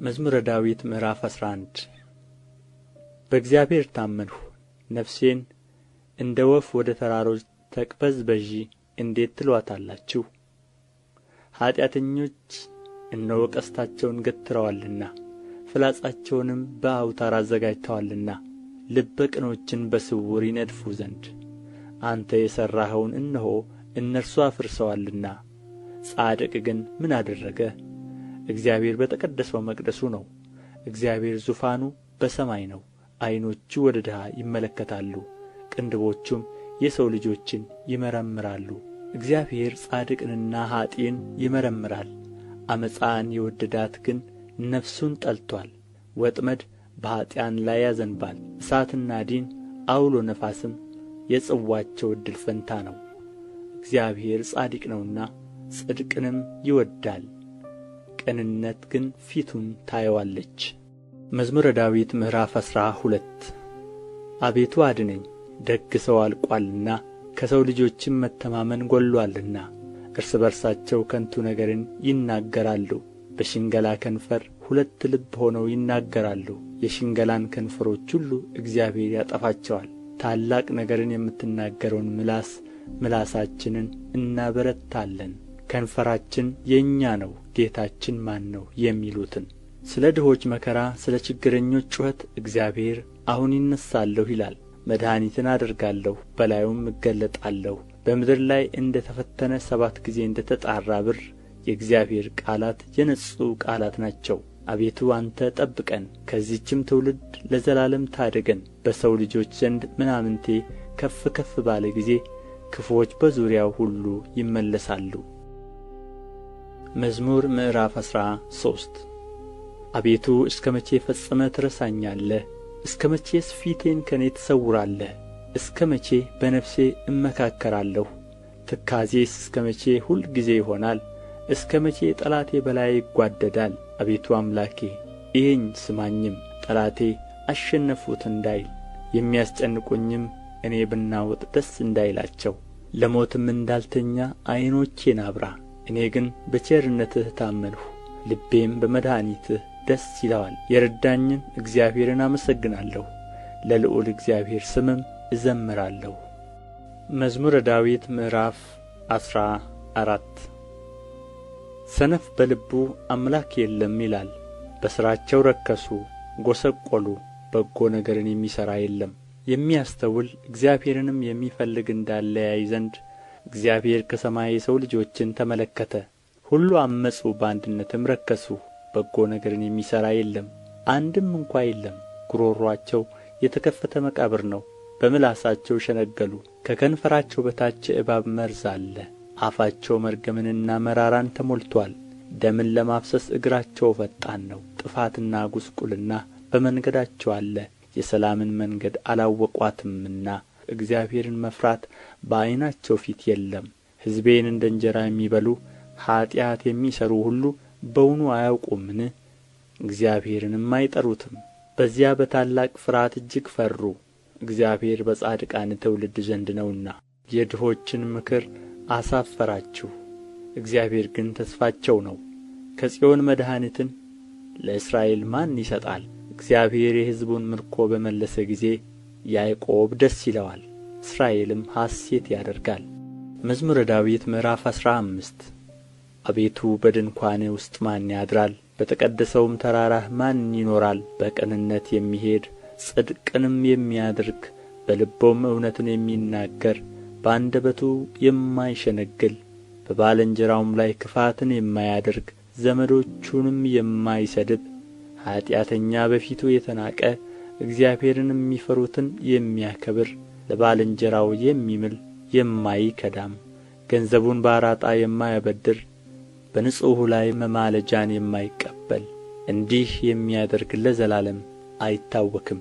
መዝሙረ ዳዊት ምዕራፍ 11 በእግዚአብሔር ታመንሁ፣ ነፍሴን እንደ ወፍ ወደ ተራሮች ተቅበዝበዢ እንዴት ትሉአታላችሁ? ኃጢአተኞች እነሆ ቀስታቸውን ገትረዋልና ፍላጻቸውንም በአውታር አዘጋጅተዋልና ልበ ቅኖችን በስውር ይነድፉ ዘንድ። አንተ የሠራኸውን እነሆ እነርሱ አፍርሰዋልና። ጻድቅ ግን ምን አደረገ? እግዚአብሔር በተቀደሰው መቅደሱ ነው። እግዚአብሔር ዙፋኑ በሰማይ ነው። ዓይኖቹ ወደ ድሀ ይመለከታሉ፣ ቅንድቦቹም የሰው ልጆችን ይመረምራሉ። እግዚአብሔር ጻድቅንና ኀጥእን ይመረምራል። ዓመፃን የወደዳት ግን ነፍሱን ጠልቶአል። ወጥመድ በኀጥኣን ላይ ያዘንባል። እሳትና ዲን ዐውሎ ነፋስም የጽዋቸው ዕድል ፈንታ ነው። እግዚአብሔር ጻድቅ ነውና ጽድቅንም ይወድዳል፣ ቅንነት ግን ፊቱን ታየዋለች። መዝሙረ ዳዊት ምዕራፍ 12 አቤቱ አድነኝ፣ ደግ ሰው አልቆአልና ከሰው ልጆችም መተማመን ጐድሎአልና። እርስ በርሳቸው ከንቱ ነገርን ይናገራሉ፣ በሽንገላ ከንፈር ሁለት ልብ ሆነው ይናገራሉ። የሽንገላን ከንፈሮች ሁሉ እግዚአብሔር ያጠፋቸዋል። ታላቅ ነገርን የምትናገረውን ምላሳችንን እናበረታለን። ከንፈራችን የእኛ ነው፣ ጌታችን ማን ነው የሚሉትን። ስለ ድሆች መከራ፣ ስለ ችግረኞች ጩኸት እግዚአብሔር አሁን ይነሣለሁ ይላል። መድኃኒትን አደርጋለሁ፣ በላዩም እገለጣለሁ። በምድር ላይ እንደ ተፈተነ 7 ጊዜ እንደ ተጣራ ብር የእግዚአብሔር ቃላት የነጹ ቃላት ናቸው። አቤቱ አንተ ጠብቀን፣ ከዚህችም ትውልድ ለዘላለም ታደገን። በሰው ልጆች ዘንድ ምናምንቴ ከፍ ከፍ ባለ ጊዜ ክፉዎች በዙሪያው ሁሉ ይመለሳሉ። መዝሙር ምዕራፍ 13 አቤቱ እስከ መቼ ፈጽመህ ትረሳኛለህ? እስከ መቼስ ፊቴን ከእኔ ትሰውራለህ? እስከ መቼ በነፍሴ እመካከራለሁ? ትካዜስ እስከ መቼ ሁልጊዜ ይሆናል? እስከ መቼ ጠላቴ በላዬ ይጓደዳል? አቤቱ አምላኬ እየኝ ስማኝም፣ ጠላቴ አሸነፍሁት እንዳይል፣ የሚያስጨንቁኝም እኔ ብናወጥ ደስ እንዳይላቸው። ለሞትም እንዳልተኛ ዓይኖቼን አብራ። እኔ ግን በቸርነትህ ታመንሁ፣ ልቤም በመድኃኒትህ ደስ ይለዋል። የረዳኝን እግዚአብሔርን አመሰግናለሁ፣ ለልዑል እግዚአብሔር ስምም እዘምራለሁ። መዝሙረ ዳዊት ምዕራፍ 14 ሰነፍ በልቡ አምላክ የለም ይላል። በሥራቸው ረከሱ፣ ጐሰቈሉ፣ በጎ ነገርን የሚሠራ የለም። የሚያስተውል እግዚአብሔርንም የሚፈልግ እንዳለ ያይ ዘንድ እግዚአብሔር ከሰማይ የሰው ልጆችን ተመለከተ። ሁሉ ዐመፁ፣ በአንድነትም ረከሱ፣ በጎ ነገርን የሚሠራ የለም፣ አንድም እንኳ የለም። ጉሮሮአቸው የተከፈተ መቃብር ነው፣ በምላሳቸው ሸነገሉ። ከከንፈራቸው በታች የእባብ መርዝ አለ። አፋቸው መርገምንና መራራን ተሞልቶአል። ደምን ለማፍሰስ እግራቸው ፈጣን ነው። ጥፋትና ጕስቍልና በመንገዳቸው አለ፣ የሰላምን መንገድ አላወቋትምና። እግዚአብሔርን መፍራት በዓይናቸው ፊት የለም። ሕዝቤን እንደ እንጀራ የሚበሉ ኀጢአት የሚሠሩ ሁሉ በውኑ አያውቁምን? እግዚአብሔርንም አይጠሩትም። በዚያ በታላቅ ፍርሃት እጅግ ፈሩ፣ እግዚአብሔር በጻድቃን ትውልድ ዘንድ ነውና። የድሆችን ምክር አሳፈራችሁ፣ እግዚአብሔር ግን ተስፋቸው ነው። ከጽዮን መድኃኒትን ለእስራኤል ማን ይሰጣል? እግዚአብሔር የሕዝቡን ምርኮ በመለሰ ጊዜ ያዕቆብ ደስ ይለዋል፣ እስራኤልም ሐሴት ያደርጋል። መዝሙረ ዳዊት ምዕራፍ 15 አቤቱ በድንኳንህ ውስጥ ማን ያድራል? በተቀደሰውም ተራራህ ማን ይኖራል? በቅንነት የሚሄድ ጽድቅንም የሚያደርግ በልቡም እውነትን የሚናገር በአንደበቱ የማይሸነግል በባልንጀራውም ላይ ክፋትን የማያደርግ ዘመዶቹንም የማይሰድብ ኃጢአተኛ በፊቱ የተናቀ እግዚአብሔርንም የሚፈሩትን የሚያከብር ለባልንጀራው የሚምል የማይከዳም ገንዘቡን በአራጣ የማያበድር በንጹሑ ላይ መማለጃን የማይቀበል እንዲህ የሚያደርግ ለዘላለም አይታወክም።